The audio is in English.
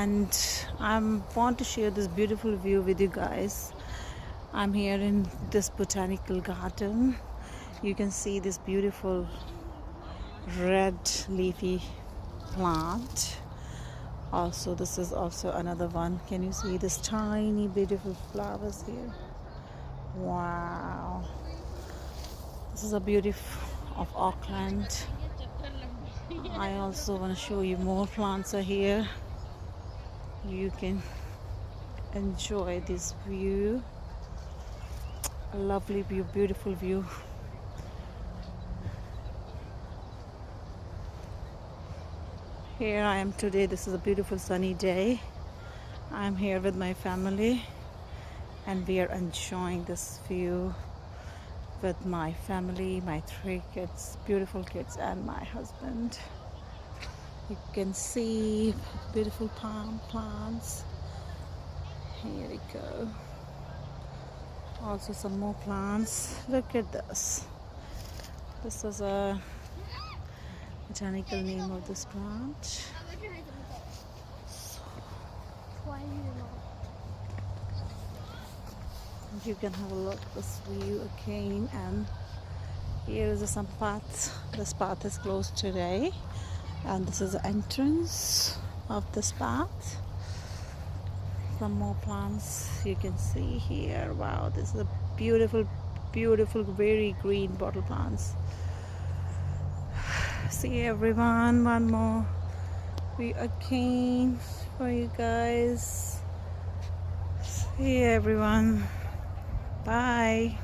and I want to share this beautiful view with you guys. I'm here in this botanical garden. You can see this beautiful red leafy plant. Also, this is also another one. Can you see this tiny beautiful flowers here? Wow, this is a beauty of Auckland. I also want to show you more plants are here. You can enjoy this view. A lovely view, beautiful view. Here I am today. This is a beautiful sunny day. I'm here with my family and we are enjoying this view with my family, my 3 kids, beautiful kids, and my husband. You can see beautiful palm plants. Here we go. Also some more plants. Look at this. This is a botanical name of this plant. You can have a look at this view again, and here is some path. This path is closed today, and this is the entrance of this path. Some more plants you can see here. Wow, this is a beautiful, beautiful, very green bottle plants. See everyone, one more view again for you guys. See everyone. Bye.